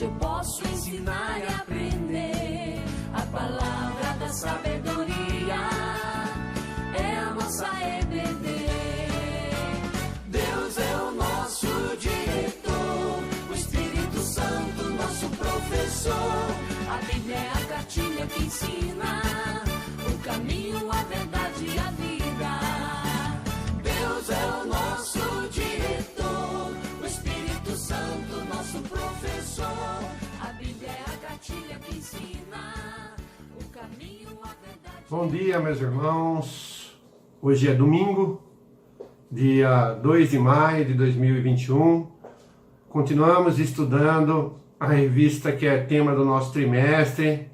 eu posso ensinar e aprender. A palavra da sabedoria é a nossa EBD. Deus é o nosso diretor, o Espírito Santo nosso professor. A Bíblia é a cartilha que ensina o caminho, a verdade e a vida. Deus é o nosso diretor, o Espírito Santo nosso professor. A Bíblia é a cartilha que ensina o caminho, a verdade. Bom dia, meus irmãos. Hoje é domingo, dia 2 de maio de 2021. Continuamos estudando a revista que é tema do nosso trimestre.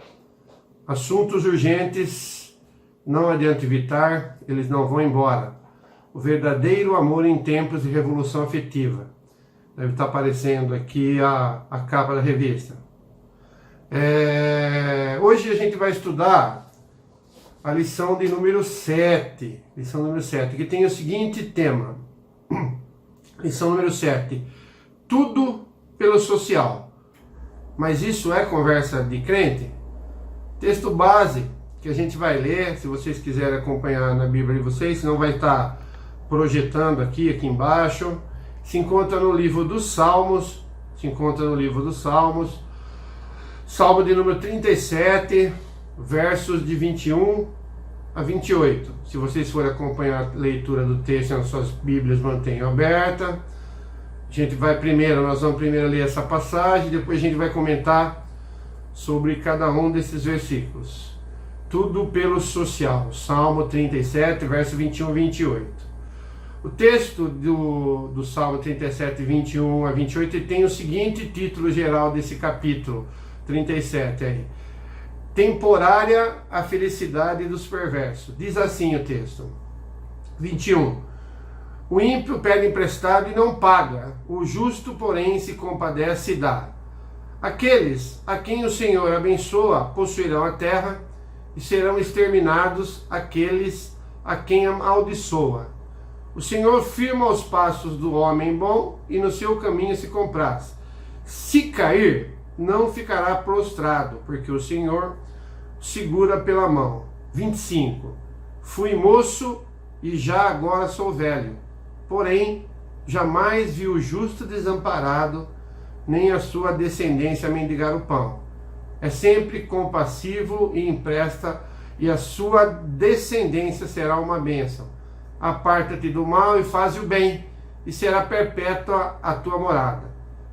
Assuntos urgentes, não adianta evitar, eles não vão embora. O verdadeiro amor em tempos de revolução afetiva. Deve estar aparecendo aqui a capa da revista. Hoje a gente vai estudar a lição de número 7. Lição número 7, que tem o seguinte tema. Lição número 7. Tudo pelo social. Mas isso é conversa de crente? Texto base que a gente vai ler, se vocês quiserem acompanhar na Bíblia de vocês, senão vai estar projetando aqui embaixo. Se encontra no livro dos Salmos, Salmo de número 37, versos de 21 a 28. Se vocês forem acompanhar a leitura do texto nas suas Bíblias, mantenham aberta. Nós vamos primeiro ler essa passagem, depois a gente vai comentar sobre cada um desses versículos. Tudo pelo social, Salmo 37, verso 21 a 28. O texto do Salmo 37, 21 a 28, ele tem o seguinte título geral desse capítulo 37 aí. Temporária a felicidade dos perversos. Diz assim o texto. 21. O ímpio pede emprestado e não paga. O justo, porém, se compadece e dá. Aqueles a quem o Senhor abençoa possuirão a terra, e serão exterminados aqueles a quem amaldiçoa. O Senhor firma os passos do homem bom, e no seu caminho se compraz. Se cair, não ficará prostrado, porque o Senhor segura pela mão. 25. Fui moço e já agora sou velho, porém jamais vi o justo desamparado, nem a sua descendência mendigar o pão. É sempre compassivo e empresta, e a sua descendência será uma bênção. Aparta-te do mal e faz o bem, e será perpétua a tua morada.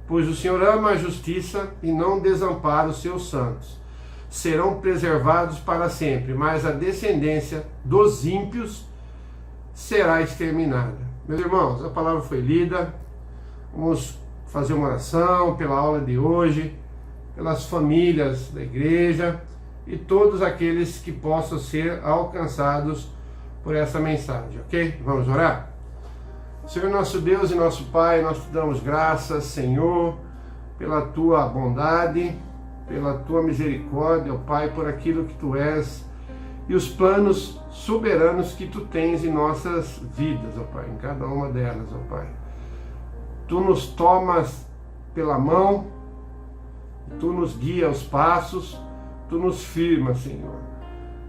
Pois o Senhor ama a justiça e não desampara os seus santos. Serão preservados para sempre, mas a descendência dos ímpios será exterminada. Meus irmãos, a palavra foi lida. Vamos fazer uma oração pela aula de hoje, pelas famílias da igreja e todos aqueles que possam ser alcançados por essa mensagem, ok? Vamos orar? Senhor nosso Deus e nosso Pai, nós te damos graças, Senhor, pela tua bondade, pela tua misericórdia, ó Pai, por aquilo que tu és e os planos soberanos que tu tens em nossas vidas, ó Pai, em cada uma delas, ó Pai. Tu nos tomas pela mão, tu nos guia os passos, tu nos firmas, Senhor.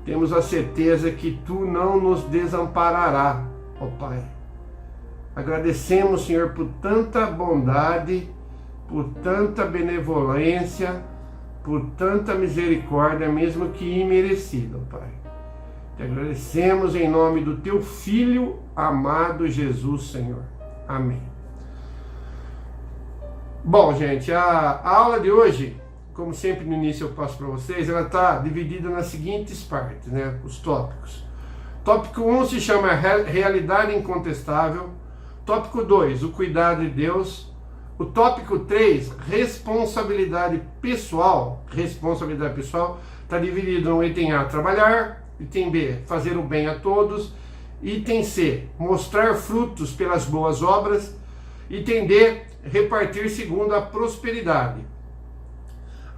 Temos a certeza que tu não nos desamparará, ó Pai. Agradecemos, Senhor, por tanta bondade, por tanta benevolência, por tanta misericórdia, mesmo que imerecida, ó Pai. Te agradecemos em nome do teu Filho amado Jesus, Senhor. Amém. Bom, gente, a aula de hoje, como sempre no início eu passo para vocês, ela está dividida nas seguintes partes, né? Os tópicos. Tópico 1 se chama Realidade Incontestável. Tópico 2, o cuidado de Deus. O tópico 3, responsabilidade pessoal. Responsabilidade pessoal está dividido no item A, trabalhar. Item B, fazer o bem a todos. Item C, mostrar frutos pelas boas obras. Item D, repartir segundo a prosperidade.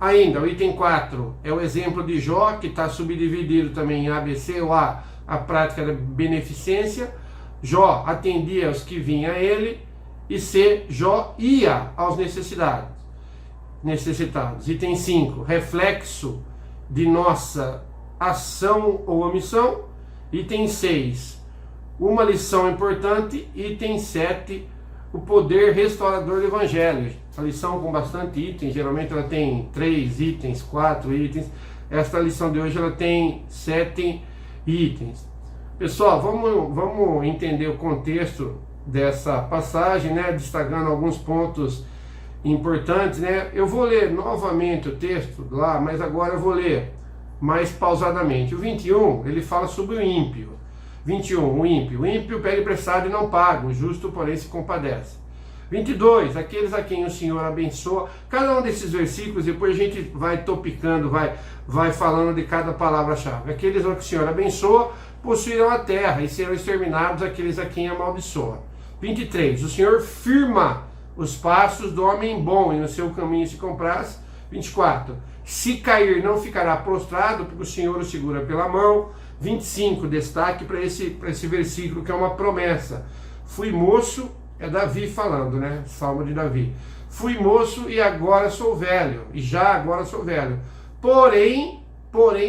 Ainda, o item 4 é o exemplo de Jó, que está subdividido também em A, B, C. O A, a prática da beneficência. Jó atendia aos que vinham a ele. E C, Jó ia aos necessitados. necessitados. Item 5, reflexo de nossa ação ou omissão. Item 6, uma lição importante. Item 7, o poder restaurador do Evangelho. A lição com bastante itens, geralmente ela tem 3 itens, 4 itens. Esta lição de hoje ela tem 7 itens. Pessoal, vamos entender o contexto dessa passagem, né? Destacando alguns pontos importantes, né? Eu vou ler novamente o texto lá, mas agora eu vou ler mais pausadamente. O 21, ele fala sobre o ímpio. 21, o ímpio pede emprestado e não paga, o justo, porém, se compadece. 22, aqueles a quem o Senhor abençoa. Cada um desses versículos, depois a gente vai topicando, vai falando de cada palavra-chave. Aqueles a que o Senhor abençoa possuirão a terra e serão exterminados aqueles a quem amaldiçoa. 23, o Senhor firma os passos do homem bom e no seu caminho se compraz. 24, se cair não ficará prostrado, porque o Senhor o segura pela mão. 25, destaque para esse versículo que é uma promessa. Fui moço, é Davi falando, né? Salmo de Davi. Fui moço e agora sou velho, e já agora sou velho. Porém,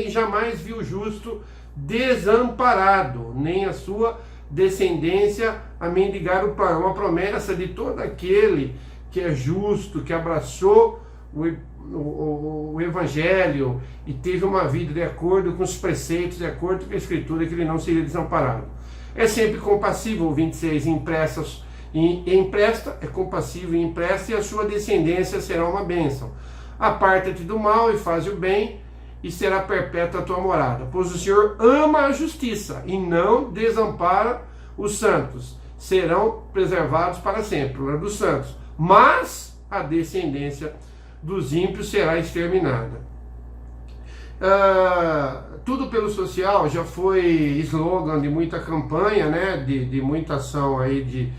jamais vi o justo desamparado, nem a sua descendência a mendigar o pão. Uma promessa de todo aquele que é justo, que abraçou o Evangelho e teve uma vida de acordo com os preceitos, de acordo com a Escritura, que ele não seria desamparado. É sempre compassivo, o 26, empresta, é compassivo e empresta, e a sua descendência será uma bênção. Aparta-te do mal e faz o bem, e será perpétua a tua morada. Pois o Senhor ama a justiça e não desampara os santos. Serão preservados para sempre, o dos santos. Mas a descendência dos ímpios será exterminada. Tudo pelo social já foi slogan de muita campanha, né? De muita ação aí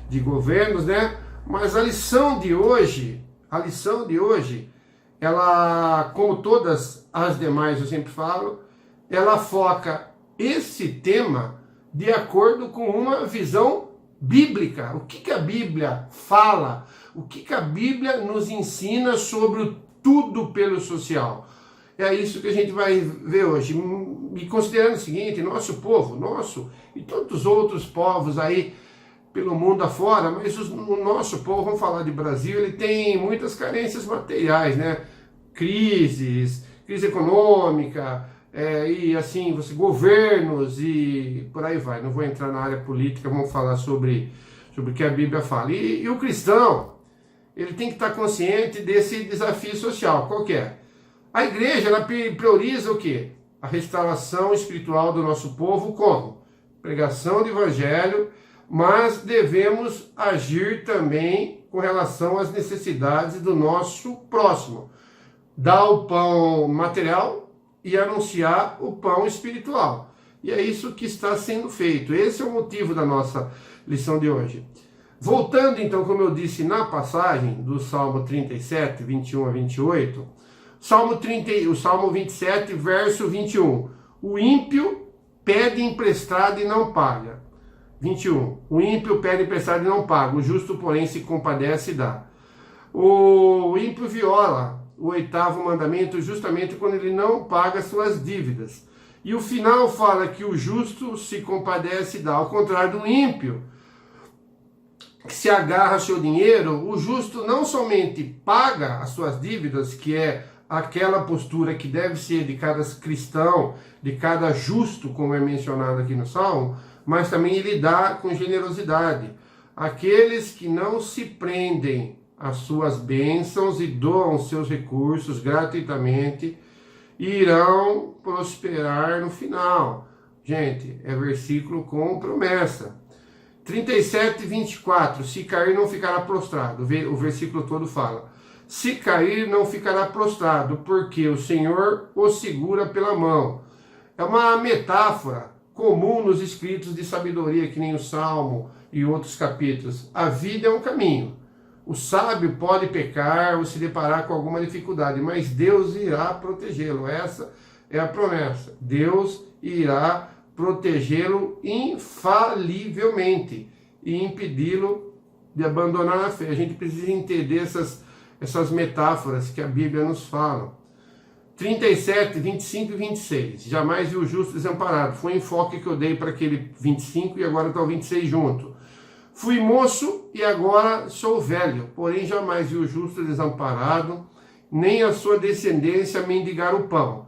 de governos, né? Mas a lição de hoje, ela, como todas as demais, eu sempre falo, ela foca esse tema de acordo com uma visão bíblica. O que a Bíblia fala? O que a Bíblia nos ensina sobre o tudo pelo social? É isso que a gente vai ver hoje. E considerando o seguinte, nosso povo, e todos os outros povos aí pelo mundo afora, mas o nosso povo, vamos falar de Brasil, ele tem muitas carências materiais, né? Crise econômica, e assim, governos e por aí vai. Não vou entrar na área política, vamos falar sobre o que a Bíblia fala. E o cristão, ele tem que estar consciente desse desafio social. Qual que é? A igreja, ela prioriza o quê? A restauração espiritual do nosso povo como? Pregação do evangelho, mas devemos agir também com relação às necessidades do nosso próximo. Dar o pão material e anunciar o pão espiritual. E é isso que está sendo feito. Esse é o motivo da nossa lição de hoje. Voltando então, como eu disse na passagem do Salmo 37, 21 a 28, o Salmo 27, verso 21. O ímpio pede emprestado e não paga. 21. O ímpio pede emprestado e não paga. O justo, porém, se compadece e dá. O ímpio viola o 8º mandamento justamente quando ele não paga suas dívidas. E o final fala que o justo se compadece e dá. Ao contrário do ímpio, que se agarra ao seu dinheiro, o justo não somente paga as suas dívidas, que é aquela postura que deve ser de cada cristão, de cada justo, como é mencionado aqui no Salmo, mas também ele dá com generosidade. Aqueles que não se prendem às suas bênçãos e doam seus recursos gratuitamente, irão prosperar no final. Gente, é versículo com promessa. 37, 24. Se cair, não ficará prostrado. O versículo todo fala. Se cair, não ficará prostrado, porque o Senhor o segura pela mão. É uma metáfora comum nos escritos de sabedoria, que nem o Salmo e outros capítulos. A vida é um caminho. O sábio pode pecar ou se deparar com alguma dificuldade, mas Deus irá protegê-lo. Essa é a promessa. Deus irá protegê-lo infalivelmente e impedi-lo de abandonar a fé. A gente precisa entender essas essas metáforas que a Bíblia nos fala. 37, 25 e 26. Jamais vi o justo desamparado. Foi o enfoque que eu dei para aquele 25 e agora está o 26 junto. Fui moço e agora sou velho, porém jamais vi o justo desamparado, nem a sua descendência mendigar o pão.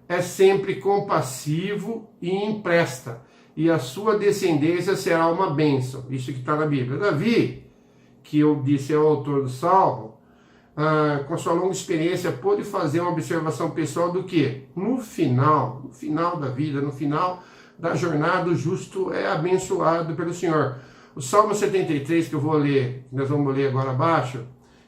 É sempre compassivo e empresta, e a sua descendência será uma bênção. Isso que está na Bíblia. Davi, que eu disse é o autor do Salmo, com sua longa experiência, pôde fazer uma observação pessoal do que? No final da vida, no final da jornada, o justo é abençoado pelo Senhor. O Salmo 73, que eu vou ler, nós vamos ler agora abaixo,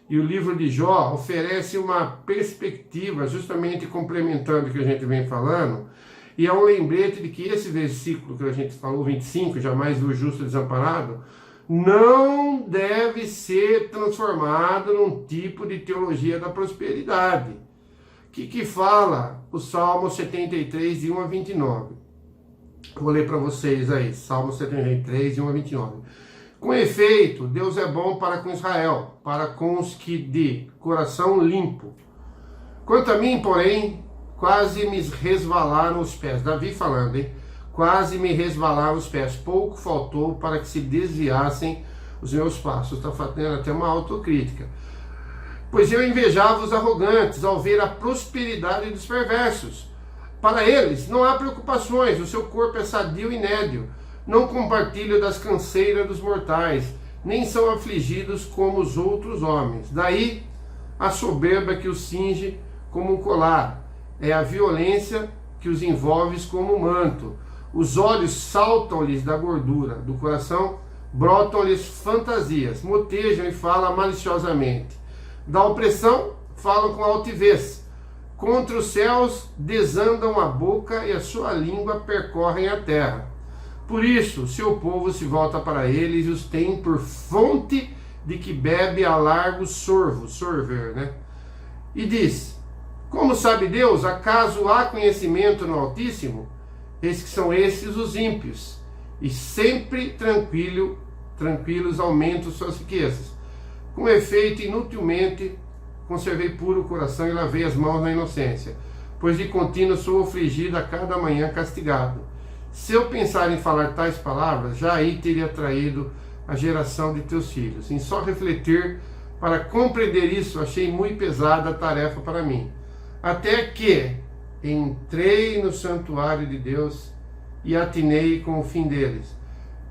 e o livro de Jó oferece uma perspectiva, justamente complementando o que a gente vem falando, e é um lembrete de que esse versículo que a gente falou, 25, jamais viu o justo desamparado, não deve ser transformado num tipo de teologia da prosperidade. Que fala o Salmo 73, de 1 a 29. Vou ler para vocês aí, Salmo 73, de 1 a 29. Com efeito, Deus é bom para com Israel, para com os que de coração limpo. Quanto a mim, porém, quase me resvalaram os pés. Davi falando, hein? Quase me resvalaram os pés. Pouco faltou para que se desviassem os meus passos. Está fazendo até uma autocrítica. Pois eu invejava os arrogantes ao ver a prosperidade dos perversos. Para eles não há preocupações, o seu corpo é sadio e nédio. Não compartilham das canseiras dos mortais, nem são afligidos como os outros homens. Daí a soberba que os cinge como um colar, é a violência que os envolve como um manto. Os olhos saltam-lhes da gordura, do coração brotam-lhes fantasias, motejam e falam maliciosamente. Da opressão falam com altivez. Contra os céus desandam a boca e a sua língua percorrem a terra. Por isso, seu povo se volta para eles e os tem por fonte de que bebe a largo sorver, né? E diz, como sabe Deus, acaso há conhecimento no Altíssimo? Eis que são esses os ímpios, e sempre tranquilos aumentam suas riquezas. Com efeito, inutilmente conservei puro o coração e lavei as mãos na inocência, pois de contínuo sou afligido a cada manhã castigado. Se eu pensar em falar tais palavras, já aí teria traído a geração de teus filhos. Em só refletir para compreender isso, achei muito pesada a tarefa para mim. Até que entrei no santuário de Deus e atinei com o fim deles.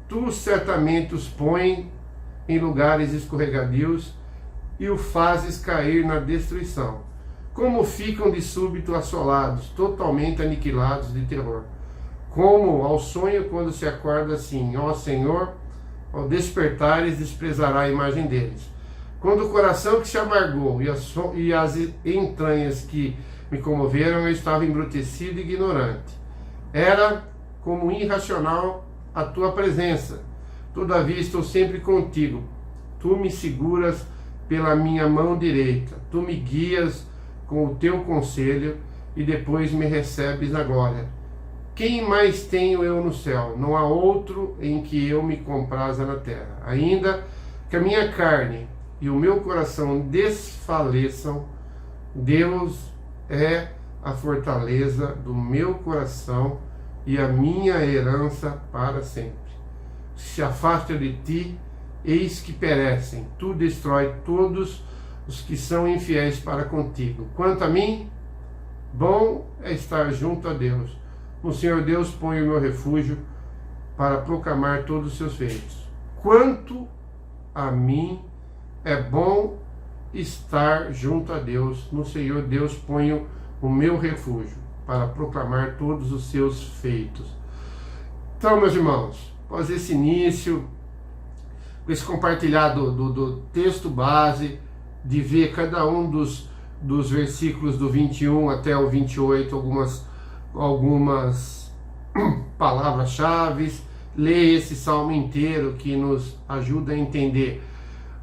Tu certamente os põe em lugares escorregadios e o fazes cair na destruição. Como ficam de súbito assolados, totalmente aniquilados de terror. Como ao sonho quando se acorda assim, ó Senhor, ao despertares desprezará a imagem deles. Quando o coração que se amargou e as entranhas que me comoveram, eu estava embrutecido e ignorante. Era como irracional a tua presença. Todavia estou sempre contigo. Tu me seguras pela minha mão direita. Tu me guias com o teu conselho e depois me recebes na glória. Quem mais tenho eu no céu? Não há outro em que eu me compraza na terra. Ainda que a minha carne e o meu coração desfaleçam, Deus é a fortaleza do meu coração e a minha herança para sempre. Se afasta de ti, eis que perecem. Tu destrói todos os que são infiéis para contigo. Quanto a mim, bom é estar junto a Deus. No Senhor Deus ponho o meu refúgio para proclamar todos os seus feitos. Quanto a mim, é bom estar junto a Deus. No Senhor Deus ponho o meu refúgio para proclamar todos os seus feitos. Então, meus irmãos, após esse início, com esse compartilhado do texto base, de ver cada um dos versículos do 21 até o 28, algumas palavras-chave, ler esse salmo inteiro que nos ajuda a entender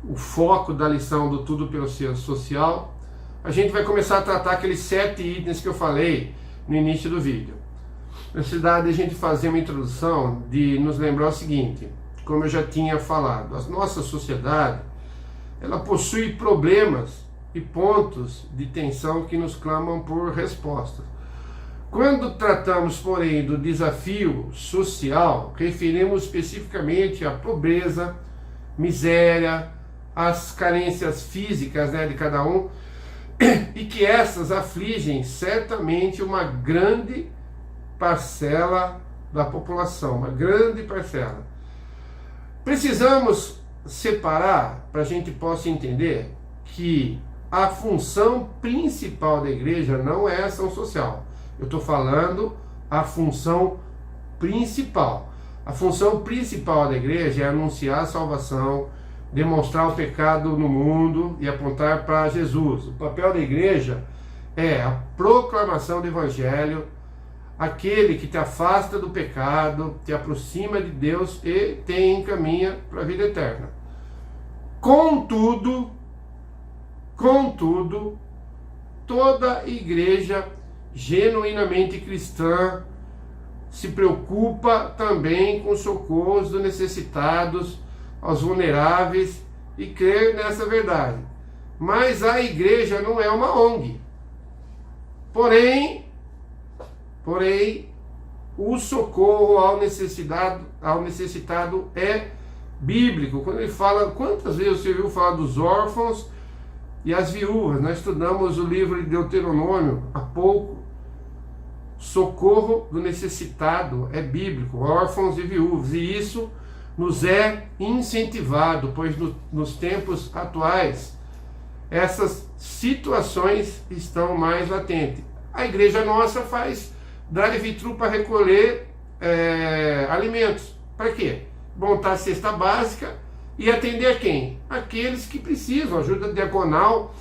o foco da lição do Tudo pelo Ser Social. A gente vai começar a tratar aqueles 7 itens que eu falei no início do vídeo. Necessidade de a gente fazer uma introdução, de nos lembrar o seguinte, como eu já tinha falado, a nossa sociedade, ela possui problemas e pontos de tensão que nos clamam por respostas. Quando tratamos, porém, do desafio social, referimos especificamente à pobreza, miséria, às carências físicas, de cada um, e que essas afligem certamente uma grande parcela da população, uma grande parcela. Precisamos separar, para a gente possa entender, que a função principal da igreja não é a ação social. Eu estou falando a função principal. A função principal da igreja é anunciar a salvação, demonstrar o pecado no mundo e apontar para Jesus. O papel da igreja é a proclamação do evangelho, aquele que te afasta do pecado, te aproxima de Deus e te encaminha para a vida eterna. Contudo, toda igreja genuinamente cristã se preocupa também com socorros dos necessitados, aos vulneráveis, e crer nessa verdade. Mas a igreja não é uma ONG. Porém, o socorro ao necessitado é bíblico. Quando ele fala, quantas vezes você ouviu falar dos órfãos e as viúvas? Nós estudamos o livro de Deuteronômio há pouco. Socorro do necessitado é bíblico, órfãos e viúvas, e isso nos é incentivado, pois nos tempos atuais essas situações estão mais latentes. A igreja nossa faz drive-thru para recolher alimentos. Para quê? Montar a cesta básica e atender a quem? Aqueles que precisam, ajuda diaconal,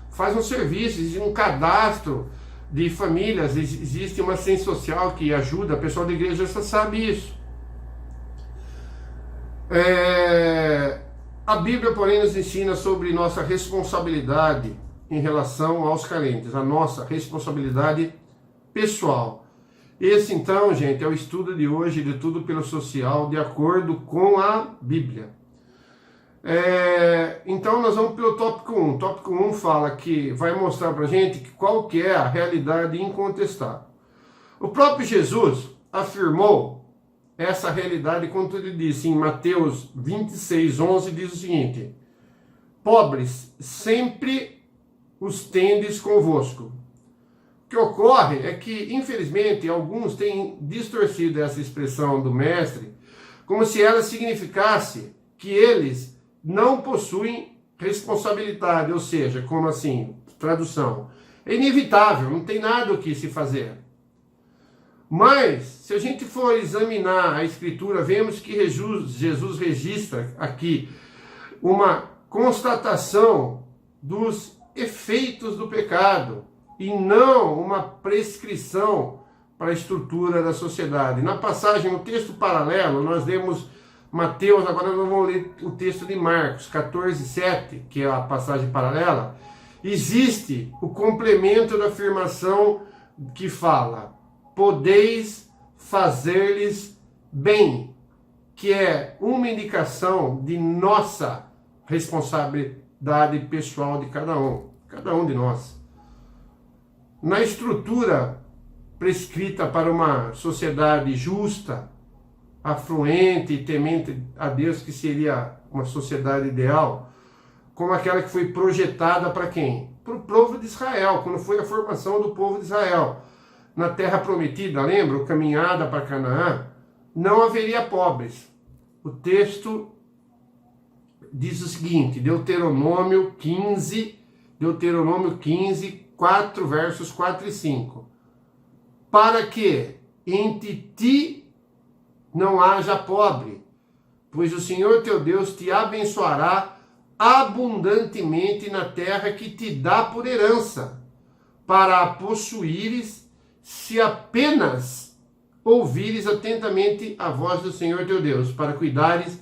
faz um serviço, existe um cadastro de famílias, existe uma assistência social que ajuda, o pessoal da igreja já sabe isso. A Bíblia, porém, nos ensina sobre nossa responsabilidade em relação aos carentes, a nossa responsabilidade pessoal. Esse, então, gente, é o estudo de hoje de Tudo pelo Social, de acordo com a Bíblia. Então, nós vamos pelo tópico 1. O tópico 1 fala que vai mostrar para a gente qual que é a realidade incontestável. O próprio Jesus afirmou essa realidade quando ele disse em Mateus 26:11, diz o seguinte: pobres sempre os tendes convosco. O que ocorre é que, infelizmente, alguns têm distorcido essa expressão do mestre como se ela significasse que eles não possuem responsabilidade, ou seja, como assim, tradução, é inevitável, não tem nada o que se fazer. Mas, se a gente for examinar a Escritura, vemos que Jesus registra aqui uma constatação dos efeitos do pecado e não uma prescrição para a estrutura da sociedade. Na passagem, no texto paralelo, nós lemos Mateus, agora nós vamos ler o texto de Marcos 14:7, que é a passagem paralela. Existe o complemento da afirmação que fala: podeis fazer-lhes bem, que é uma indicação de nossa responsabilidade pessoal de cada um de nós. Na estrutura prescrita para uma sociedade justa, afluente e temente a Deus, que seria uma sociedade ideal, como aquela que foi projetada para quem? Para o povo de Israel, quando foi a formação do povo de Israel. Na terra prometida, lembra? Caminhada para Canaã, não haveria pobres. O texto diz o seguinte, Deuteronômio 15, 4, versos 4 e 5. Para que entre ti não haja pobre, pois o Senhor teu Deus te abençoará abundantemente na terra que te dá por herança, para a possuíres, se apenas ouvires atentamente a voz do Senhor teu Deus, para cuidares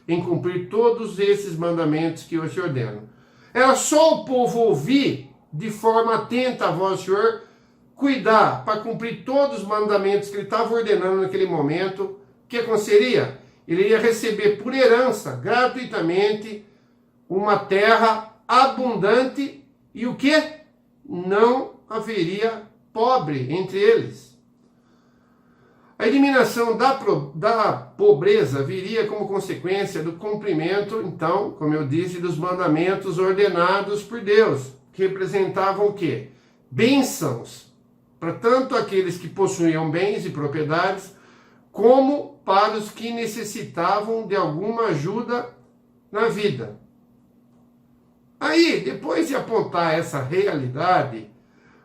em cumprir todos esses mandamentos que eu te ordeno. Era só o povo ouvir de forma atenta a voz do Senhor, cuidar para cumprir todos os mandamentos que ele estava ordenando naquele momento. O que aconteceria? Ele ia receber por herança, gratuitamente, uma terra abundante E o que? Não haveria pobre entre eles. A eliminação da pobreza viria como consequência do cumprimento, então, como eu disse, dos mandamentos ordenados por Deus, que representavam o quê? Bênçãos, para tanto aqueles que possuíam bens e propriedades, como para os que necessitavam de alguma ajuda na vida. Aí, depois de apontar essa realidade,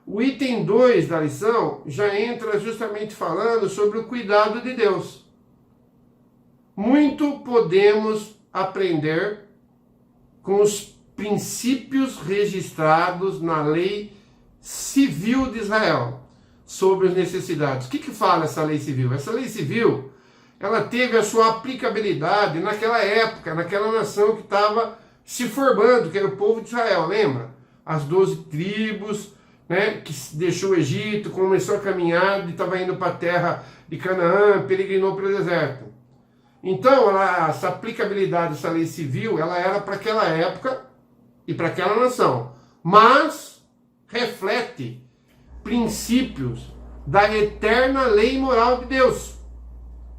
o item 2 da lição já entra justamente falando sobre o cuidado de Deus. Muito podemos aprender com os princípios registrados na lei civil de Israel sobre as necessidades. O que fala essa lei civil? Essa lei civil, ela teve a sua aplicabilidade naquela época, naquela nação que estava se formando, que era o povo de Israel, lembra? As 12 tribos, né, que deixou o Egito, começou a caminhada e estava indo para a terra de Canaã, peregrinou pelo deserto. Então, essa aplicabilidade dessa lei civil, ela era para aquela época e para aquela nação, mas reflete princípios da eterna lei moral de Deus,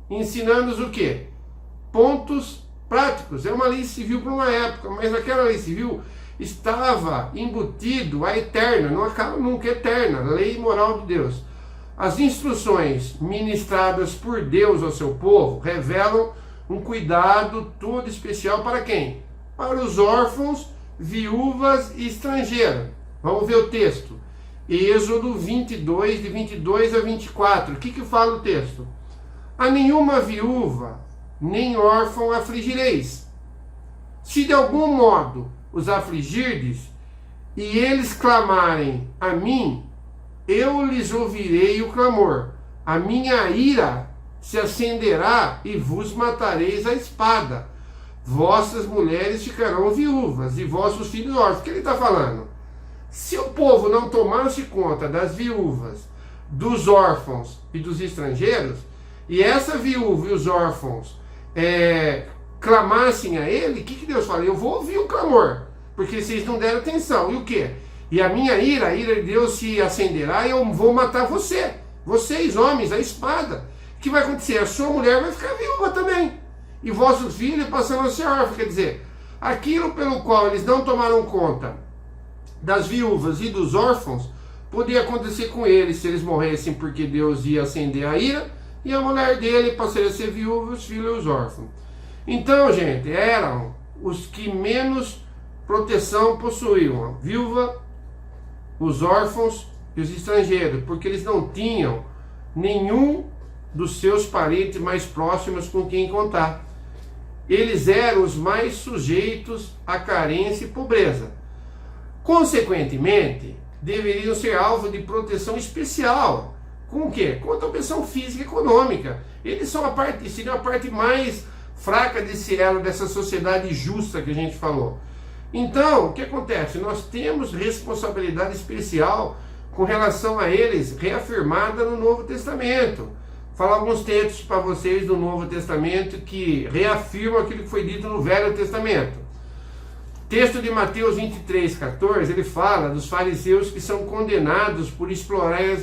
ensinando-nos o quê? Pontos práticos. É uma lei civil para uma época, mas naquela lei civil estava embutido a eterna, não acaba nunca, eterna, lei moral de Deus. As instruções ministradas por Deus ao seu povo revelam um cuidado todo especial para quem? Para os órfãos, viúvas e estrangeiros. Vamos ver o texto. Êxodo 22, de 22 a 24. O que fala o texto? A nenhuma viúva, nem órfão afligireis. Se de algum modo os afligirdes, e eles clamarem a mim, eu lhes ouvirei o clamor. A minha ira se acenderá e vos matareis a espada. Vossas mulheres ficarão viúvas e vossos filhos órfãos. O que ele está falando? Se o povo não tomasse conta das viúvas, dos órfãos e dos estrangeiros, e essa viúva e os órfãos clamassem a ele, o que Deus fala? Eu vou ouvir o clamor, porque vocês não deram atenção. E o quê? E a minha ira, a ira de Deus se acenderá e eu vou matar vocês homens, a espada. O que vai acontecer? A sua mulher vai ficar viúva também, e vossos filhos passando a ser órfãos. Quer dizer, aquilo pelo qual eles não tomaram conta das viúvas e dos órfãos, podia acontecer com eles se eles morressem, porque Deus ia acender a ira, e a mulher dele passaria a ser viúva, os filhos e os órfãos. Então, gente, eram os que menos proteção possuíam: a viúva, os órfãos e os estrangeiros, porque eles não tinham nenhum dos seus parentes mais próximos com quem contar. Eles eram os mais sujeitos à carência e pobreza. Consequentemente, deveriam ser alvo de proteção especial. Com o quê? Contra a opressão física e econômica. Eles são seriam a parte mais fraca desse elo, dessa sociedade justa que a gente falou. Então, o que acontece? Nós temos responsabilidade especial com relação a eles, reafirmada no Novo Testamento. Falar alguns textos para vocês do Novo Testamento que reafirmam aquilo que foi dito no Velho Testamento. Texto de Mateus 23, 14, ele fala dos fariseus que são condenados por explorarem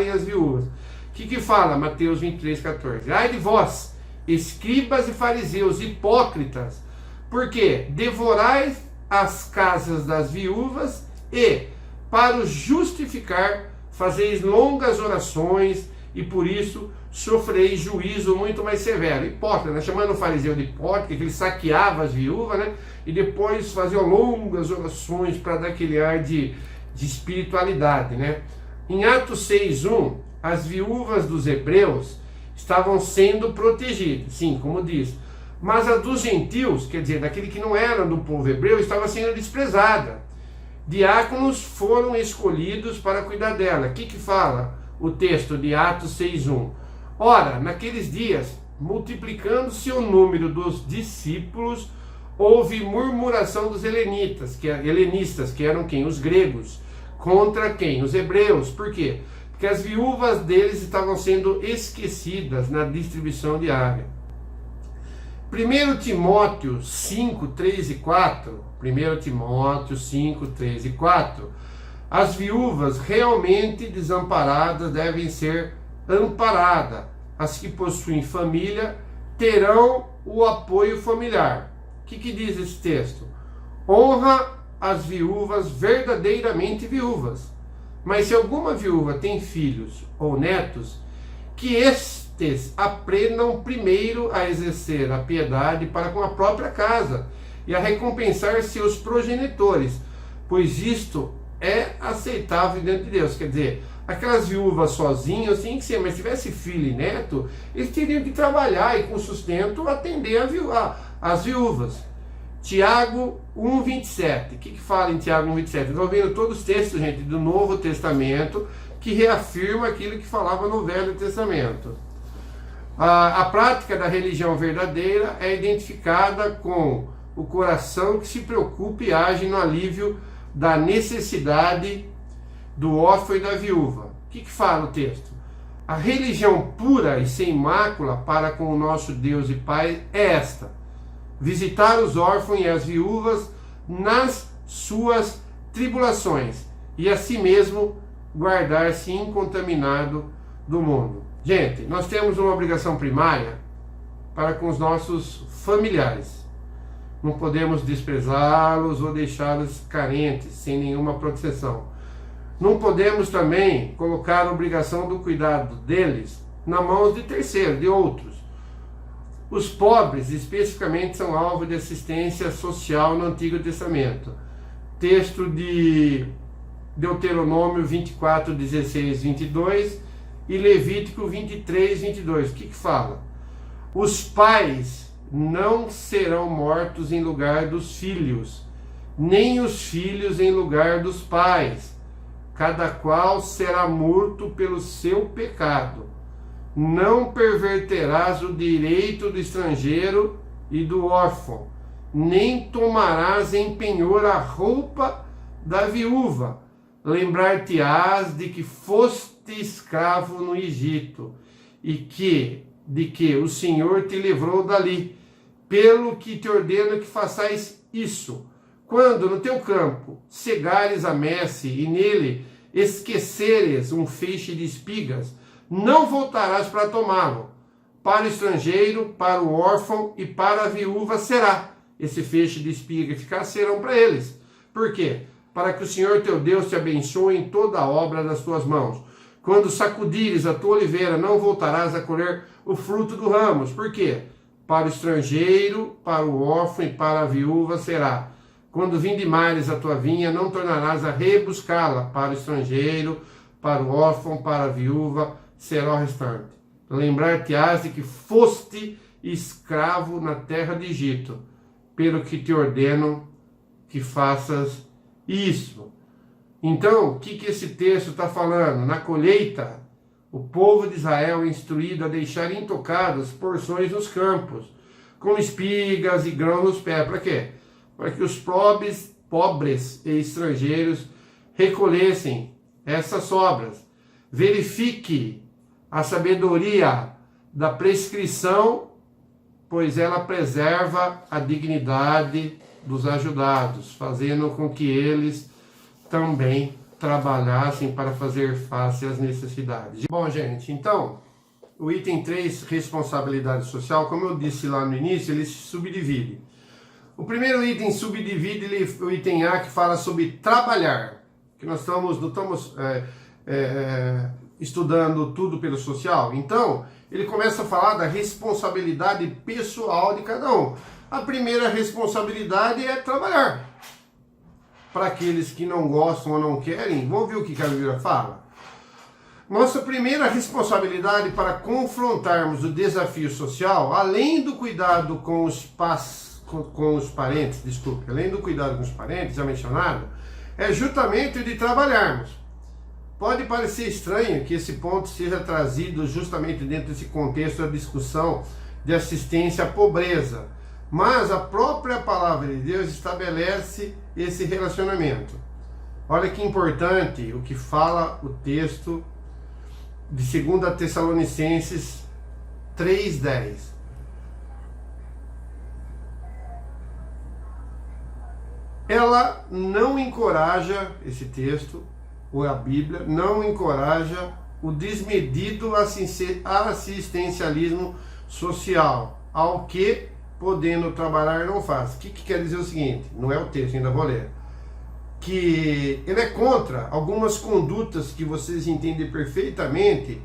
as viúvas. O que fala Mateus 23, 14? Ai de vós, escribas e fariseus, hipócritas, porque devorais as casas das viúvas e, para os justificar, fazeis longas orações e por isso sofreis juízo muito mais severo. Hipócrita, né? Chamando o fariseu de hipócrita, que ele saqueava as viúvas, né? E depois fazia longas orações para dar aquele ar de espiritualidade, né? Em Atos 6:1, as viúvas dos hebreus estavam sendo protegidas, sim, como diz, mas a dos gentios, quer dizer, daquele que não era do povo hebreu, estava sendo desprezada. Diáconos foram escolhidos para cuidar dela. O que fala o texto de Atos 6:1? Ora, naqueles dias, multiplicando-se o número dos discípulos, houve murmuração dos helenistas, que eram quem? Os gregos, contra quem? Os hebreus. Por quê? Porque as viúvas deles estavam sendo esquecidas na distribuição diária. 1 Timóteo 5, 3 e 4, 1 Timóteo 5, 3 e 4, as viúvas realmente desamparadas devem ser amparadas. As que possuem família terão o apoio familiar. O que diz esse texto? Honra as viúvas verdadeiramente viúvas. Mas se alguma viúva tem filhos ou netos, que estes aprendam primeiro a exercer a piedade para com a própria casa e a recompensar seus progenitores, pois isto é aceitável diante de Deus. Quer dizer, aquelas viúvas sozinhas, assim que ser, mas se tivesse filho e neto, eles teriam que trabalhar e com sustento atender as viúvas. Tiago 1,27. O que fala em Tiago 1,27? Estou vendo todos os textos, gente, do Novo Testamento, que reafirma aquilo que falava no Velho Testamento. A prática da religião verdadeira é identificada com o coração que se preocupa e age no alívio da necessidade do órfão e da viúva. O que fala o texto? A religião pura e sem mácula para com o nosso Deus e Pai é esta: visitar os órfãos e as viúvas nas suas tribulações, e a si mesmo guardar-se incontaminado do mundo. Gente, nós temos uma obrigação primária para com os nossos familiares. Não podemos desprezá-los ou deixá-los carentes, sem nenhuma proteção. Não podemos também colocar a obrigação do cuidado deles na mão de terceiros, de outros. Os pobres, especificamente, são alvo de assistência social no Antigo Testamento. Texto de Deuteronômio 24, 16, 22 e Levítico 23, 22. O que fala? Os pais não serão mortos em lugar dos filhos, nem os filhos em lugar dos pais. Cada qual será morto pelo seu pecado. Não perverterás o direito do estrangeiro e do órfão, nem tomarás em penhor a roupa da viúva. Lembrar-te-ás de que foste escravo no Egito, e de que o Senhor te livrou dali, pelo que te ordeno que façais isso. Quando no teu campo cegares a messe e nele esqueceres um feixe de espigas, não voltarás para tomá-lo. Para o estrangeiro, para o órfão e para a viúva será. Esse feixe de espiga ficar serão para eles. Por quê? Para que o Senhor teu Deus te abençoe em toda a obra das tuas mãos. Quando sacudires a tua oliveira, não voltarás a colher o fruto do ramos. Por quê? Para o estrangeiro, para o órfão e para a viúva será. Quando vindimares a tua vinha, não tornarás a rebuscá-la. Para o estrangeiro, para o órfão, para a viúva será o restante. Lembrar-te-ás de que foste escravo na terra de Egito, pelo que te ordeno que faças isso. Então, o que esse texto está falando? Na colheita, o povo de Israel é instruído a deixar intocadas porções nos campos, com espigas e grãos nos pés. Para quê? Para que os pobres e estrangeiros recolhessem essas sobras. Verifique a sabedoria da prescrição, pois ela preserva a dignidade dos ajudados, fazendo com que eles também trabalhassem para fazer face às necessidades. Bom, gente, então, o item 3, responsabilidade social, como eu disse lá no início, ele se subdivide. O primeiro item subdivide o item A, que fala sobre trabalhar, que nós não estamos estudando tudo pelo social. Então, ele começa a falar da responsabilidade pessoal de cada um. A primeira responsabilidade é trabalhar. Para aqueles que não gostam ou não querem, vamos ver o que a Bíblia fala. Nossa primeira responsabilidade para confrontarmos o desafio social, além do cuidado com os parentes, além do cuidado com os parentes, já mencionado, é justamente o de trabalharmos. Pode parecer estranho que esse ponto seja trazido justamente dentro desse contexto da discussão de assistência à pobreza, mas a própria palavra de Deus estabelece esse relacionamento. Olha que importante o que fala o texto de 2 Tessalonicenses 3,10. ela não encoraja, esse texto, ou a Bíblia, não encoraja o desmedido assistencialismo social, ao que, podendo trabalhar, não faz. O que quer dizer o seguinte? Não é o texto, ainda vou ler. Que ele é contra algumas condutas que vocês entendem perfeitamente,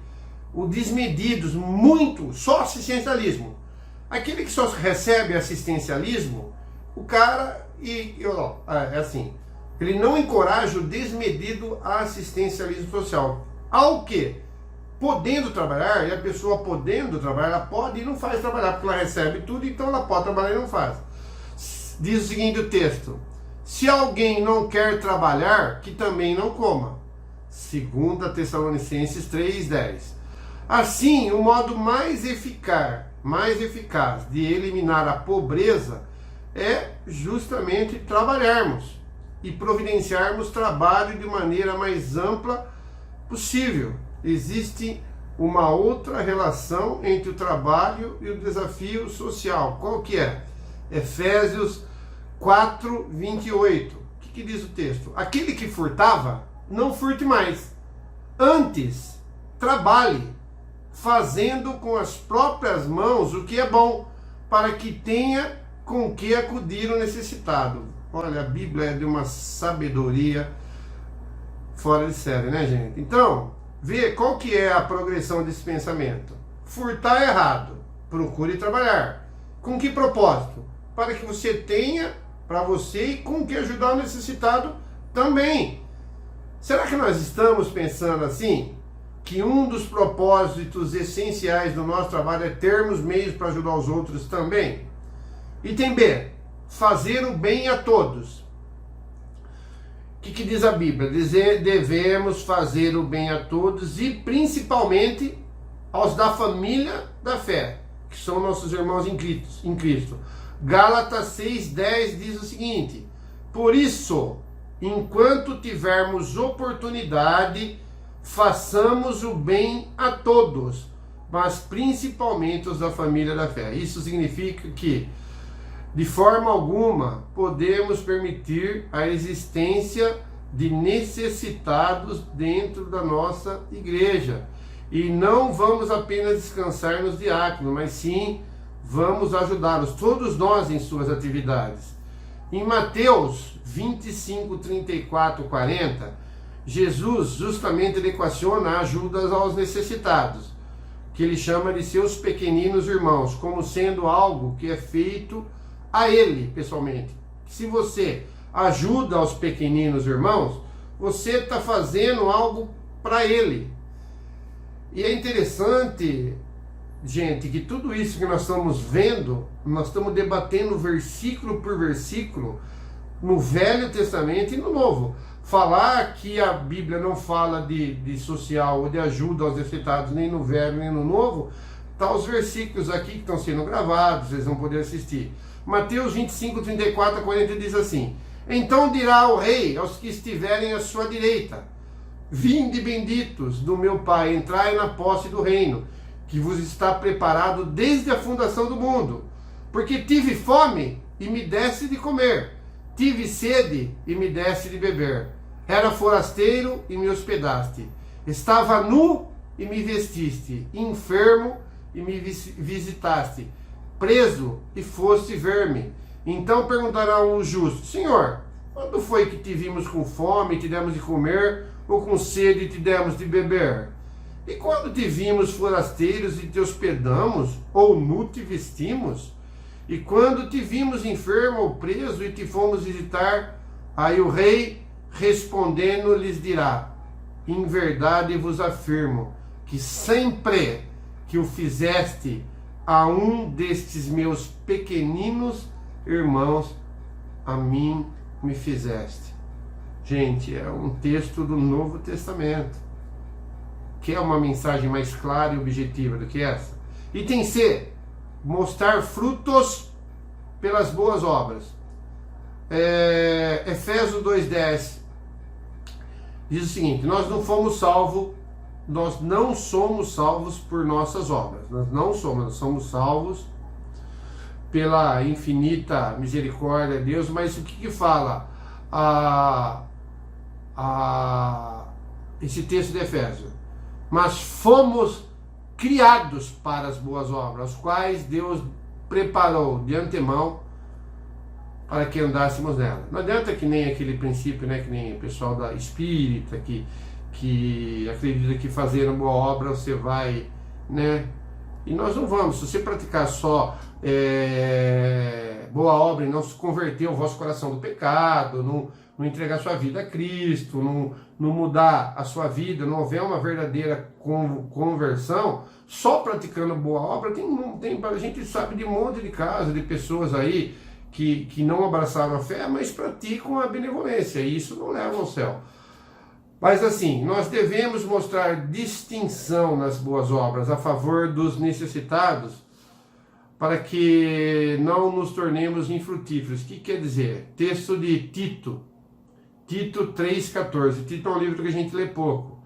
o desmedidos, muito, só assistencialismo. Aquele que só recebe assistencialismo, o cara, é assim, ele não encoraja o desmedido assistencialismo social. Ao que, podendo trabalhar, e a pessoa podendo trabalhar, ela pode e não faz trabalhar, porque ela recebe tudo, então ela pode trabalhar e não faz. Diz o seguinte o texto: se alguém não quer trabalhar, que também não coma. 2 Tessalonicenses 3:10. Assim, o modo mais eficaz de eliminar a pobreza é justamente trabalharmos e providenciarmos trabalho de maneira mais ampla possível. Existe uma outra relação entre o trabalho e o desafio social. Qual que é? Efésios 4:28. O que diz o texto? Aquele que furtava, não furte mais. Antes, trabalhe, fazendo com as próprias mãos o que é bom, para que tenha com que acudir o necessitado. Olha, a Bíblia é de uma sabedoria fora de série, né, gente? Então, vê qual que é a progressão desse pensamento. Furtar é errado, procure trabalhar. Com que propósito? Para que você tenha para você e com que ajudar o necessitado também. Será que nós estamos pensando assim? Que um dos propósitos essenciais do nosso trabalho é termos meios para ajudar os outros também? Item B, fazer o bem a todos. O que diz a Bíblia? Devemos fazer o bem a todos e principalmente aos da família da fé, que são nossos irmãos em Cristo. Gálatas 6:10 diz o seguinte: por isso, enquanto tivermos oportunidade, façamos o bem a todos, mas principalmente os da família da fé. Isso significa que, de forma alguma, podemos permitir a existência de necessitados dentro da nossa igreja. E não vamos apenas descansar nos diáconos, mas sim vamos ajudá-los, todos nós, em suas atividades. Em Mateus 25, 34, 40, Jesus justamente equaciona a ajuda aos necessitados, que ele chama de seus pequeninos irmãos, como sendo algo que é feito a ele, pessoalmente. Se você ajuda aos pequeninos irmãos, você está fazendo algo para ele. E é interessante, gente, que tudo isso que nós estamos vendo, nós estamos debatendo versículo por versículo, no Velho Testamento e no Novo. Falar que a Bíblia não fala de social ou de ajuda aos necessitados, nem no Velho nem no Novo, tá os versículos aqui que estão sendo gravados, vocês vão poder assistir. Mateus 25, 34 a 40 diz assim: então dirá o rei aos que estiverem à sua direita: vinde benditos do meu Pai, entrai na posse do reino, que vos está preparado desde a fundação do mundo. Porque tive fome e me deste de comer, tive sede e me deste de beber, era forasteiro e me hospedaste, estava nu e me vestiste, enfermo e me visitaste, preso e foste ver-me. Então perguntará o justo: Senhor, quando foi que te vimos com fome e te demos de comer, ou com sede e te demos de beber? E quando te vimos forasteiros e te hospedamos, ou nu te vestimos? E quando te vimos enfermo ou preso e te fomos visitar? Aí o rei, respondendo, lhes dirá: em verdade vos afirmo, que sempre que o fizeste a um destes meus pequeninos irmãos, a mim me fizeste. Gente, é um texto do Novo Testamento. Quer uma mensagem mais clara e objetiva do que essa? Item C, mostrar frutos pelas boas obras. Efésios 2:10 diz o seguinte: nós não somos salvos por nossas obras. Nós somos salvos pela infinita misericórdia de Deus. Mas o que fala? esse texto de Efésios. Mas fomos criados para as boas obras, as quais Deus preparou de antemão para que andássemos nela. Não adianta que nem aquele princípio, né, que nem o pessoal da espírita que acredita que fazendo boa obra você vai, né? E nós não vamos. Se você praticar só boa obra e não se converter o vosso coração do pecado, não entregar sua vida a Cristo, não mudar a sua vida, não houver uma verdadeira conversão, só praticando boa obra, a gente sabe de um monte de casos de pessoas aí que não abraçaram a fé, mas praticam a benevolência, e isso não leva ao céu. Mas assim, nós devemos mostrar distinção nas boas obras a favor dos necessitados, para que não nos tornemos infrutíferos. O que quer dizer? Texto de Tito 3,14. Tito é um livro que a gente lê pouco.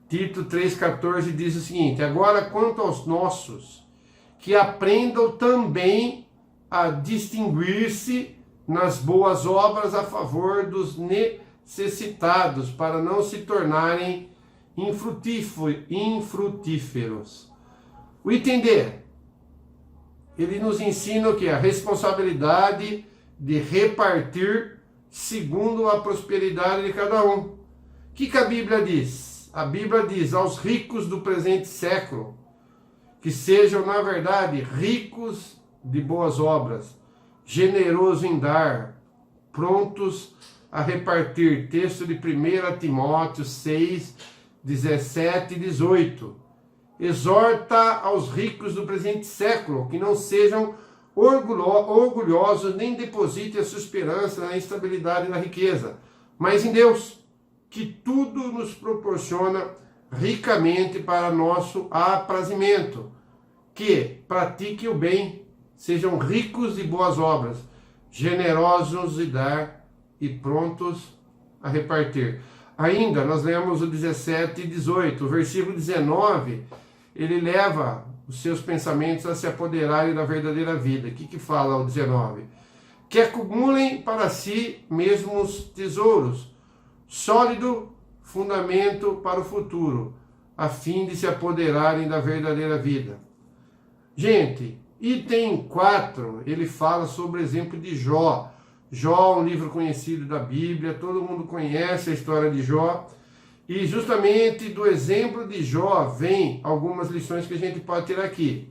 Tito 3,14 diz o seguinte: agora quanto aos nossos, que aprendam também a distinguir-se nas boas obras a favor dos necessitados, para não se tornarem infrutíferos. O item D, ele nos ensina o que? A responsabilidade de repartir segundo a prosperidade de cada um. O que a Bíblia diz? A Bíblia diz aos ricos do presente século, que sejam, na verdade, ricos de boas obras, generosos em dar, prontos a repartir. Texto de 1 Timóteo 6, 17 e 18. Exorta aos ricos do presente século que não sejam orgulhosos, nem depositem a sua esperança na instabilidade e na riqueza, mas em Deus, que tudo nos proporciona ricamente para nosso aprazimento. Que pratiquem o bem, sejam ricos de boas obras, generosos de dar e prontos a repartir. Ainda, nós lemos o 17 e 18, o versículo 19, ele leva os seus pensamentos a se apoderarem da verdadeira vida. O que fala o 19? Que acumulem para si mesmos tesouros, sólido fundamento para o futuro, a fim de se apoderarem da verdadeira vida. Gente, item 4, ele fala sobre o exemplo de Jó. Jó é um livro conhecido da Bíblia, todo mundo conhece a história de Jó. E justamente do exemplo de Jó vem algumas lições que a gente pode tirar aqui.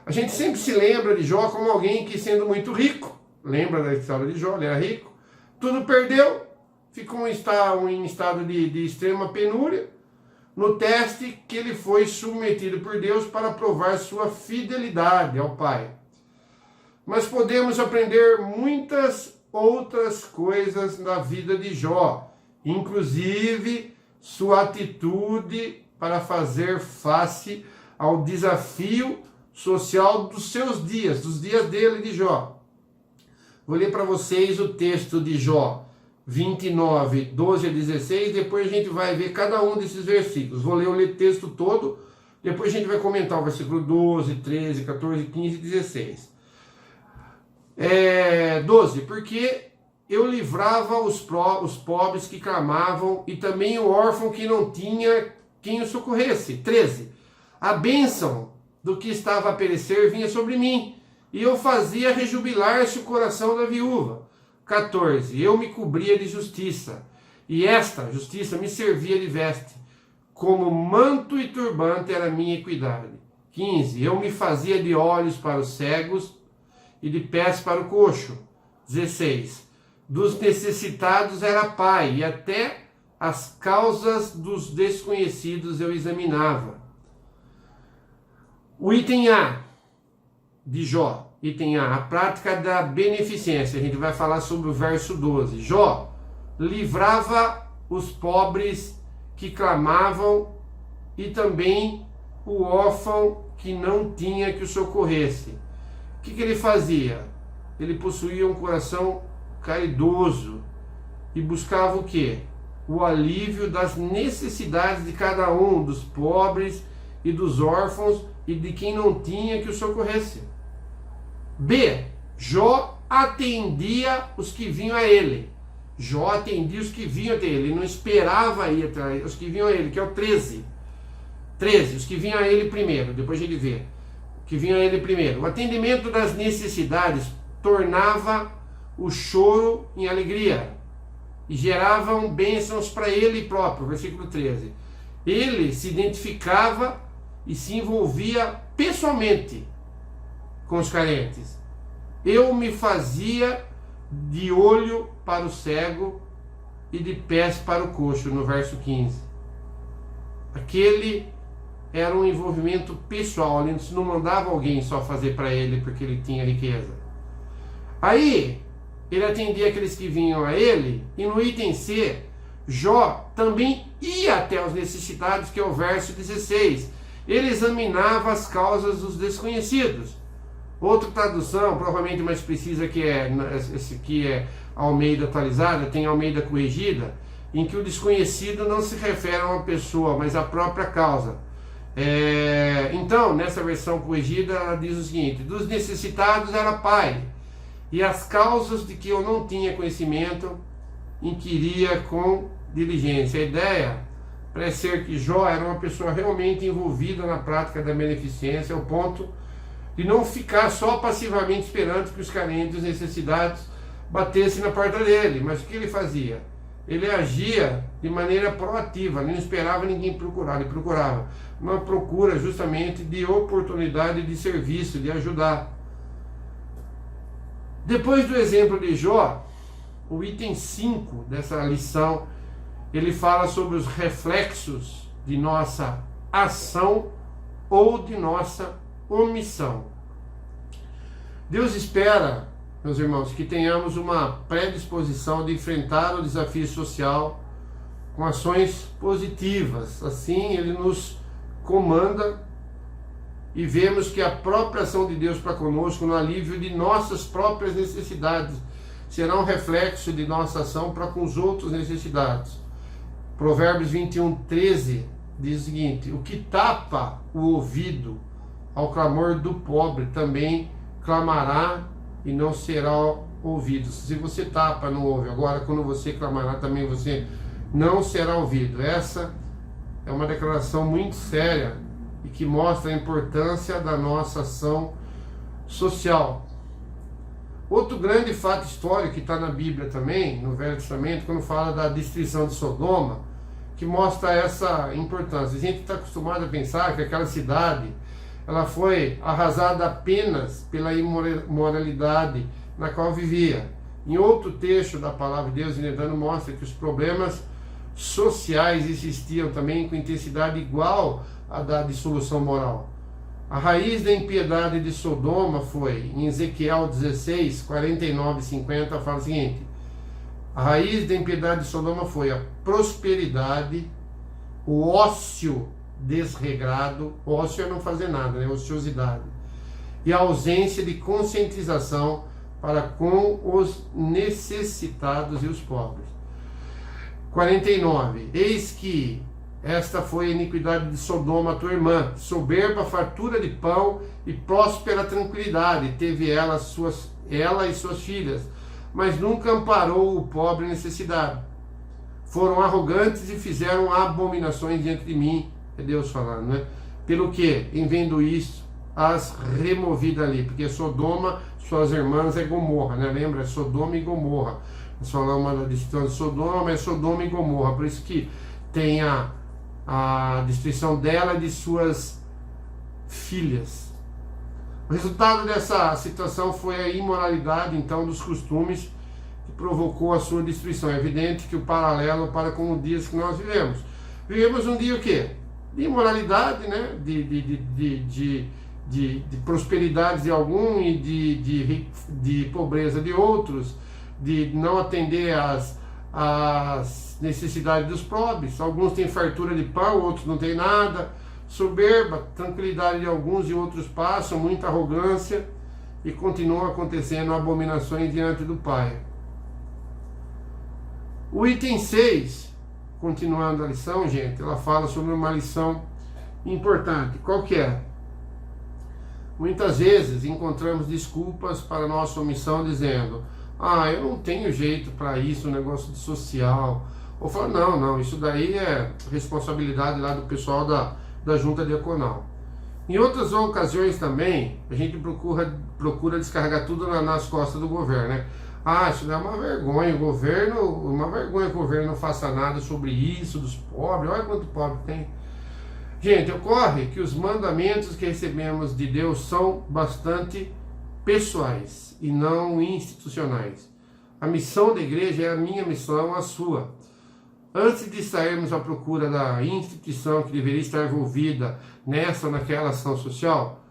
A gente sempre se lembra de Jó como alguém que, sendo muito rico, lembra da história de Jó, ele era rico, tudo perdeu, ficou em estado de extrema penúria, no teste que ele foi submetido por Deus para provar sua fidelidade ao Pai. Mas podemos aprender muitas outras coisas na vida de Jó, inclusive sua atitude para fazer face ao desafio social dos seus dias, dos dias dele, de Jó. Vou ler para vocês o texto de Jó 29, 12 a 16, depois a gente vai ver cada um desses versículos. Vou ler o texto todo, depois a gente vai comentar o versículo 12, 13, 14, 15 e 16. 12, porque eu livrava os pobres que clamavam, e também o órfão que não tinha quem o socorresse. 13, a bênção do que estava a perecer vinha sobre mim, e eu fazia rejubilar-se o coração da viúva. 14, eu me cobria de justiça, e esta justiça me servia de veste, como manto e turbante era minha equidade. 15, eu me fazia de olhos para os cegos e de pés para o coxo. 16, dos necessitados era pai, e até as causas dos desconhecidos eu examinava. O item A de Jó, item A, a prática da beneficência. A gente vai falar sobre o verso 12. Jó livrava os pobres que clamavam, e também o órfão que não tinha que o socorresse. O que ele fazia? Ele possuía um coração caridoso e buscava o quê? O alívio das necessidades de cada um, dos pobres e dos órfãos e de quem não tinha que o socorresse. B. Jó atendia os que vinham a ele. Jó atendia os que vinham até ele, ele não esperava ir até os que vinham a ele, que é o 13. 13, os que vinham a ele primeiro, depois ele vê. Que vinham a ele primeiro. O atendimento das necessidades tornava o choro em alegria e geravam bênçãos para ele próprio, versículo 13. Ele se identificava e se envolvia pessoalmente com os carentes. Eu me fazia de olho para o cego e de pés para o coxo, no verso 15. Aquele era um envolvimento pessoal, ele não mandava alguém só fazer para ele porque ele tinha riqueza. Aí, ele atendia aqueles que vinham a ele, e no item C, Jó também ia até os necessitados, que é o verso 16. Ele examinava as causas dos desconhecidos. Outra tradução, provavelmente mais precisa, que é esse aqui é Almeida atualizada, tem Almeida corrigida, em que o desconhecido não se refere a uma pessoa, mas à própria causa. Então, nessa versão corrigida, ela diz o seguinte: dos necessitados era pai, e as causas de que eu não tinha conhecimento inquiria com diligência. A ideia parece ser que Jó era uma pessoa realmente envolvida na prática da beneficência, ao ponto de não ficar só passivamente esperando que os carentes, os necessitados, batessem na porta dele. Mas o que ele fazia? Ele agia de maneira proativa, não esperava ninguém procurar, ele procurava. Uma procura justamente de oportunidade de serviço, de ajudar. Depois do exemplo de Jó, o item 5 dessa lição, ele fala sobre os reflexos de nossa ação ou de nossa omissão. Deus espera, meus irmãos, que tenhamos uma predisposição de enfrentar o desafio social com ações positivas. Assim, Ele nos comanda e vemos que a própria ação de Deus para conosco no alívio de nossas próprias necessidades será um reflexo de nossa ação para com os outros necessitados. Provérbios 21:13 diz o seguinte: o que tapa o ouvido ao clamor do pobre também clamará e não será ouvido. Se você tapa, não ouve. Agora, quando você clamará, também você não será ouvido. Essa é uma declaração muito séria e que mostra a importância da nossa ação social. Outro grande fato histórico que está na Bíblia também, no Velho Testamento, quando fala da destruição de Sodoma, que mostra essa importância. A gente está acostumado a pensar que aquela cidade ela foi arrasada apenas pela imoralidade na qual vivia. Em outro texto da palavra de Deus, Inedano mostra que os problemas sociais existiam também com intensidade igual à da dissolução moral. A raiz da impiedade de Sodoma foi, em Ezequiel 16, 49 e 50, fala o seguinte: a raiz da impiedade de Sodoma foi a prosperidade, o ócio desregrado, ócio é não fazer nada, né? Ociosidade, e a ausência de conscientização para com os necessitados e os pobres. 49. Eis que esta foi a iniquidade de Sodoma, tua irmã, soberba, fartura de pão e próspera tranquilidade, teve ela e suas filhas, mas nunca amparou o pobre em necessidade. Foram arrogantes e fizeram abominações diante de mim. É Deus falando, né? Pelo que, em vendo isso, as removi dali, porque Sodoma, suas irmãs é Gomorra, né? Lembra? É Sodoma e Gomorra. Nós falamos da destruição de Sodoma, mas Sodoma e Gomorra, por isso que tem a destruição dela e de suas filhas. O resultado dessa situação foi a imoralidade, então, dos costumes que provocou a sua destruição. É evidente que o paralelo para com os dias que nós vivemos. Vivemos um dia o quê? De imoralidade, né? De prosperidade de algum e de pobreza de outros, de não atender às necessidades dos pobres. Alguns têm fartura de pão, outros não têm nada. Soberba, tranquilidade de alguns e outros passam, muita arrogância, e continuam acontecendo abominações diante do Pai. O item 6, continuando a lição, gente, ela fala sobre uma lição importante. Qual que é? Muitas vezes encontramos desculpas para nossa omissão dizendo: Ah, eu não tenho jeito para isso, um negócio de social. Ou fala, não, isso daí é responsabilidade lá do pessoal da junta diaconal. Em outras ocasiões também, a gente procura descarregar tudo nas costas do governo, né? Ah, isso não é uma vergonha, uma vergonha que o governo não faça nada sobre isso, dos pobres, olha quanto pobre tem. Gente, ocorre que os mandamentos que recebemos de Deus são bastante pessoais e não institucionais. A missão da igreja é a minha missão, a sua. Antes de sairmos à procura da instituição que deveria estar envolvida nessa ou naquela ação social,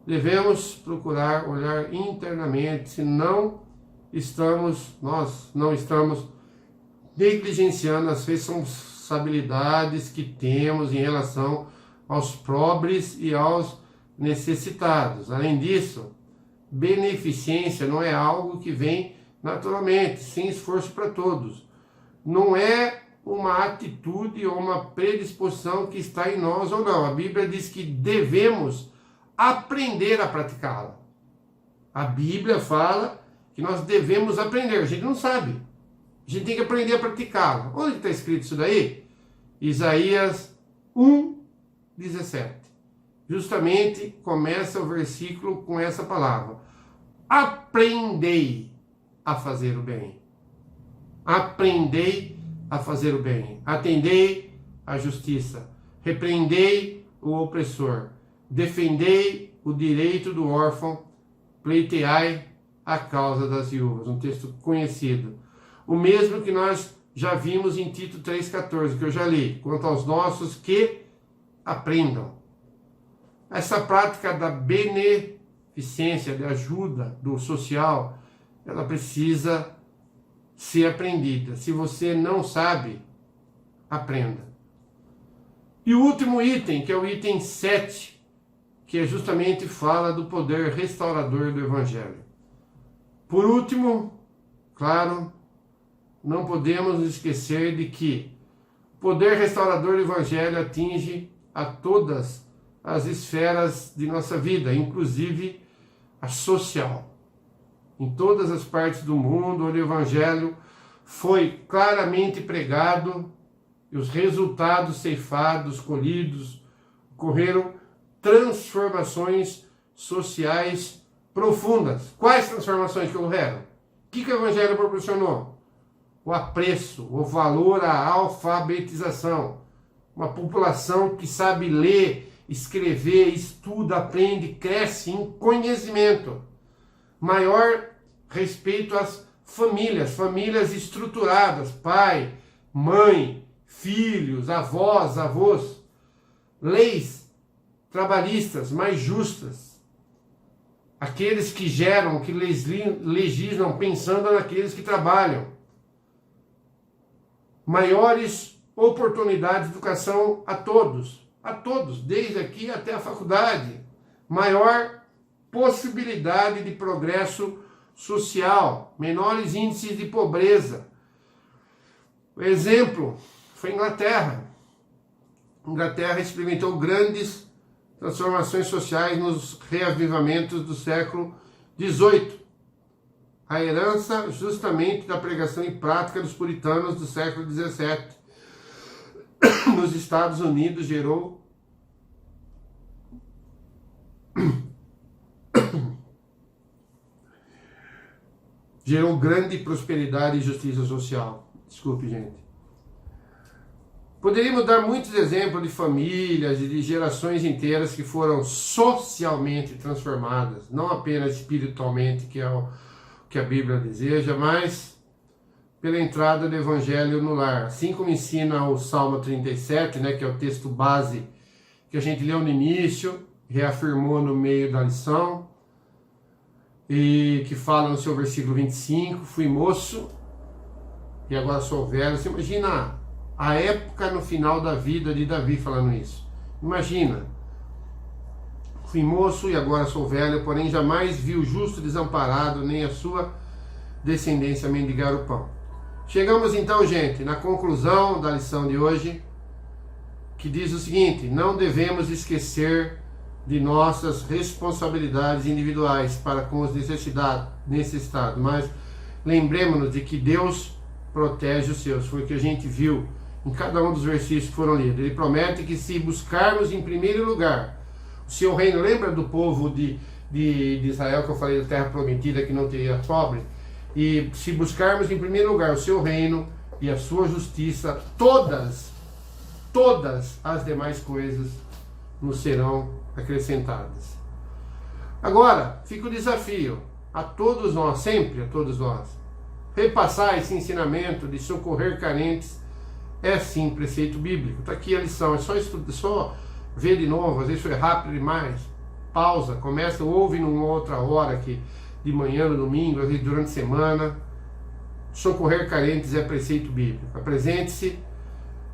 devemos procurar olhar internamente se nós não estamos negligenciando as responsabilidades que temos em relação aos pobres e aos necessitados. Além disso, beneficência não é algo que vem naturalmente, sem esforço para todos. Não é uma atitude ou uma predisposição que está em nós ou não. A Bíblia diz que devemos aprender a praticá-la. A Bíblia fala que nós devemos aprender. A gente não sabe. A gente tem que aprender a praticá-la. Onde está escrito isso daí? Isaías 1:17. Justamente começa o versículo com essa palavra. Aprendei a fazer o bem. Aprendei a fazer o bem. Atendei a justiça. Repreendei o opressor. Defendei o direito do órfão. Pleiteai a causa das viúvas. Um texto conhecido. O mesmo que nós já vimos em Tito 3,14, que eu já li. Quanto aos nossos que aprendam. Essa prática da beneficência, da ajuda, do social, ela precisa ser aprendida. Se você não sabe, aprenda. E o último item, que é o item 7, que é justamente fala do poder restaurador do Evangelho. Por último, claro, não podemos esquecer de que o poder restaurador do Evangelho atinge a todas as esferas de nossa vida, inclusive a social. Em todas as partes do mundo onde o Evangelho foi claramente pregado e os resultados ceifados, colhidos, ocorreram transformações sociais profundas. Quais transformações que ocorreram? O que o Evangelho proporcionou? O apreço, o valor à alfabetização. Uma população que sabe ler, escrever, estuda, aprende, cresce em conhecimento. Maior respeito às famílias estruturadas, pai, mãe, filhos, avós, leis trabalhistas mais justas, aqueles que geram, que legislam pensando naqueles que trabalham, maiores oportunidades de educação a todos, desde aqui até a faculdade, maior possibilidade de progresso social, menores índices de pobreza. O exemplo foi a Inglaterra. A Inglaterra experimentou grandes transformações sociais nos reavivamentos do século XVIII. A herança justamente da pregação e prática dos puritanos do século XVII. Nos Estados Unidos gerou grande prosperidade e justiça social. Desculpe, gente. Poderíamos dar muitos exemplos de famílias e de gerações inteiras que foram socialmente transformadas, não apenas espiritualmente, que é o que a Bíblia deseja, mas pela entrada do Evangelho no lar. Assim como ensina o Salmo 37, que é o texto base que a gente leu no início, reafirmou no meio da lição, e que fala no seu versículo 25, fui moço e agora sou velho. Você imagina a época no final da vida de Davi falando isso. Imagina, fui moço e agora sou velho, porém jamais vi o justo desamparado, nem a sua descendência mendigar o pão. Chegamos então, gente, na conclusão da lição de hoje, que diz o seguinte: não devemos esquecer de nossas responsabilidades individuais para com os necessitados, mas lembremos-nos de que Deus protege os seus. Foi o que a gente viu em cada um dos versículos que foram lidos. Ele promete que se buscarmos em primeiro lugar o seu reino, lembra do povo de Israel que eu falei da terra prometida que não teria pobre? E se buscarmos em primeiro lugar o seu reino e a sua justiça, todas as demais coisas nos serão acrescentadas. Agora, fica o desafio a todos nós, sempre a todos nós, repassar esse ensinamento de socorrer carentes. É sim preceito bíblico. Está aqui a lição, é só estudar, só ver de novo, às vezes foi rápido demais. Pausa, começa, ouve numa outra hora aqui, de manhã, no domingo, às vezes durante a semana. Socorrer carentes é preceito bíblico. Apresente-se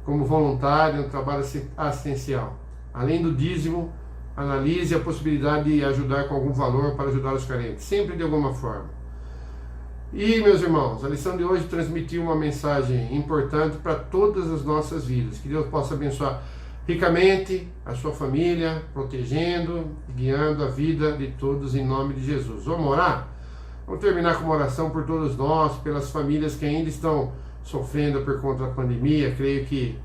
como voluntário no trabalho assistencial. Além do dízimo, analise a possibilidade de ajudar com algum valor para ajudar os carentes, sempre de alguma forma. E, meus irmãos, a lição de hoje transmitiu uma mensagem importante para todas as nossas vidas. Que Deus possa abençoar ricamente a sua família, protegendo e guiando a vida de todos em nome de Jesus. Vamos orar? Vamos terminar com uma oração por todos nós, pelas famílias que ainda estão sofrendo por conta da pandemia. Creio que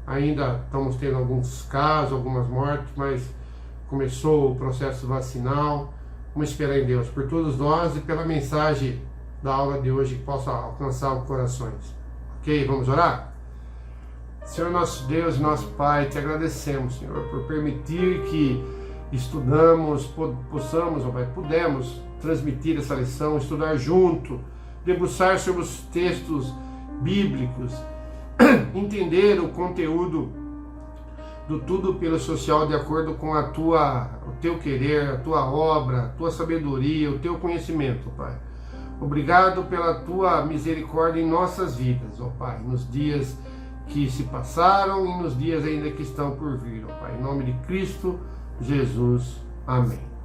ainda estamos tendo alguns casos, algumas mortes, mas começou o processo vacinal. Vamos esperar em Deus por todos nós e pela mensagem da aula de hoje que possa alcançar os corações. Ok? Vamos orar? Senhor nosso Deus e nosso Pai, te agradecemos, Senhor, por permitir que pudemos transmitir essa lição, estudar junto, debruçar sobre os textos bíblicos, entender o conteúdo do tudo pelo social de acordo com o teu querer, a tua obra, a tua sabedoria, o teu conhecimento, Pai. Obrigado pela tua misericórdia em nossas vidas, ó Pai, nos dias que se passaram e nos dias ainda que estão por vir, ó Pai. Em nome de Cristo Jesus. Amém.